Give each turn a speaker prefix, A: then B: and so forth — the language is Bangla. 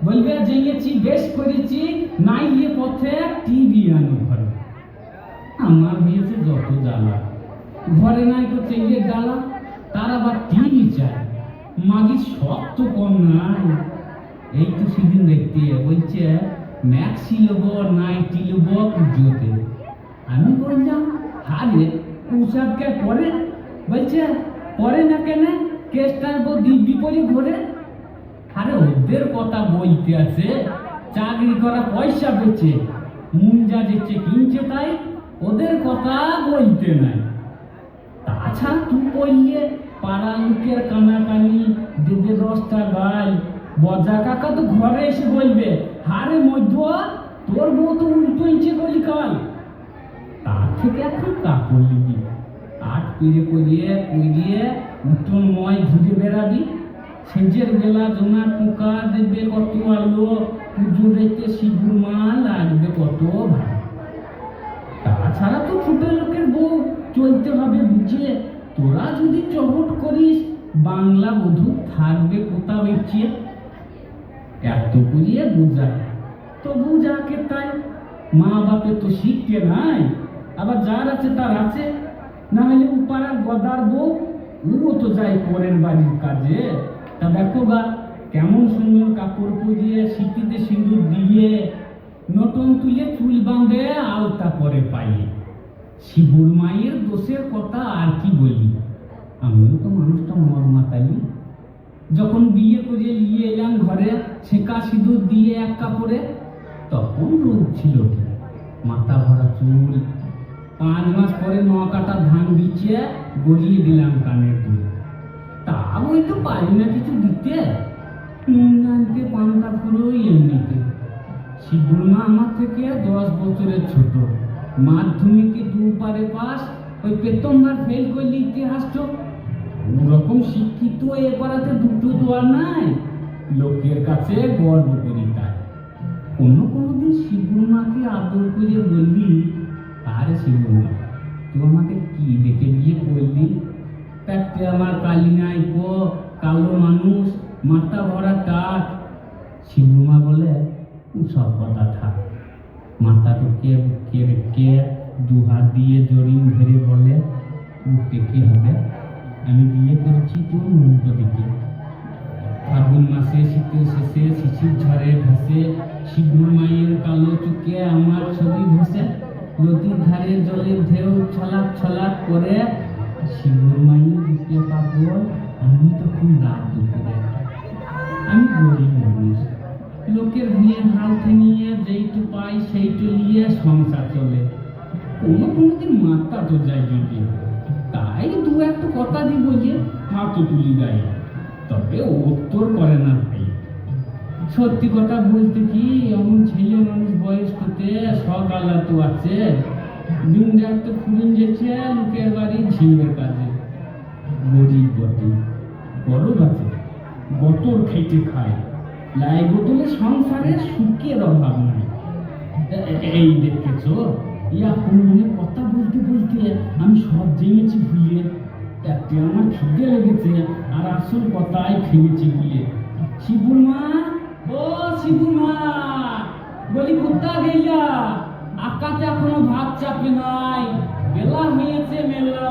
A: বলবে জেগেছি বেশ করেছি, নাই গিয়ে পথে টিভি আনো ঘরে। আমার হয়েছে যত জ্বালা, ঘরে নাই তো চেঙ্গের ডালা, তার আবার টিভি চাই। মাগির সব তো কম নাই। এই তো সেদিন দেখতে বলছে ম্যাক্সি লোব নাইটি লোব পুজোতে। আমি বললাম হারে উৎসবকে পরে, বলছে পরে না কেন, কেসটার বউ দিব্যি করে ঘরে। আরে ওদের কথা বলতে আছে, চাকরি করা পয়সা বেচে মুঞ্জা যেচে কিনছে তাই ওদের কথা বলতে নাই। তাছাড়া তুই বললে পাড়া লোকের কানাকানি দেবে 10টা গাল, বজা কাকা তো ঘরে এসে বলবে হারে মধ্য তোর বউ তো উল্টো ইচ্ছে বলি কাল। তার থেকে এখন কাপড় লিবি, আট পিড়ে করিয়ে করিয়ে উঠোনময় ঘুরে বেড়াবি। সেজের বেলা জোনা টুকা দেবে কত আলো, পুজো দেখতে শিবুর মা লাগবে কত ভাই। তাছাড়া তো ছোট লোকের বউ চলতে হবে বুঝে। তোরা যদি চহট করিস বাংলা বধূ থাকবে কোথাও ইচ্ছে। এত করিয়ে বুঝায় তবু যাকে তাই, মা বাপে তো শিখতে নাই, আবার যার আছে তার আছে। না হলে উপারার গদার বউ ও তো যায় পরের বাড়ির কাজে। তা দেখো গা কেমন সুন্দর কাপড় পরিয়ে সিটিতে সিঁদুর দিয়ে নতুন তুলে চুল বাঁধে আলতা পরে পাইয়ে। শিবুর মায়ের দোষের কথা আর কি বলি, আমিও তো মানুষটা মর মাতালি। যখন বিয়ে করে নিয়ে এলাম ঘরে ছেঁকা সিঁদুর দিয়ে এক কাপড়ে, তখন রূপ ছিল কি, মাথা ভরা চুল। 5 মাস পরে 9 কাটা ধান বিছিয়ে গড়িয়ে দিলাম কানের দুল। তা ওই তো পারি না কিছু দিতে, নুন আনতে পান্তা পুরো এমনিতে। শিবুর মা আমার থেকে 10 বছরের ছোট, মাধ্যমিকে 2 পারে পাস, ওই প্রথমবার ফেল করলে ইতিহাস তো। ওরকম শিক্ষিত এ পাড়াতে দুটো তো আর নাই, লোকের কাছে গর্ব করি তাই। কোনোদিন শিবুর মাকে আদর করে বললি আরে শিবুর মা তুই আমাকে কি দেখে বিয়ে করলি? তাতে আমার কালি নাই পো, কালো মানুষ, মাথা ভরা টাক। শিবুর মা বলে সব কথা থাক, মাথা টুকে বুকে রেখে 2 হাত দিয়ে জড়িয়ে ধরে বলে উঠতে কি হবে, আমি বিয়ে করেছি তোর মুখ দিকে। ফাগুন মাসে শীতের শেষে শিশির ঝড়ে ভাসে শিবুর মায়ের কালো চুকে আমার ছবি ভাসে। নদীর ধারে জলের ঢেউ ছলাক ছলাক করে, শিবুর মায়ের বুকে পাগল আমি তখন রাত দুপুরে। আমি গরিব মানুষ, লোকের বিয়ের হাল নিয়ে যেইটু পাই সেইটু নিয়ে সংসার চলে। কোনোদিন মাত্রা তো যায় যদি, তাই 2-1 কথা দিব যে হাত তুলি গায়ে, তবে উত্তর করে না ভাই। সত্যি কথা বলতে কি এমন ছেলে মানুষ বয়স করতে সকালা তো আছে, দিন রাত তো ফুরিন যেছে লোকের বাড়ি ঝিমের কাজে। গরিব বটে, গরব আছে, গতর খেটে খায়, লাই বোতলে সংসারে সুখের অভাব নাই। এই দেখেছ ইয়া পুরনো কথা বলতে বলতে আমি সব জেনেছি ভুলে। একটা আমার খিদে লেগেছে আর আসল কথাই ফেলেছি ভুলে। শিবুর মা, ও শিবুর মা, বলি কোথা গেলা? আকাশে এখনো ভাত চাপে নাই, বেলা হয়েছে মেলা।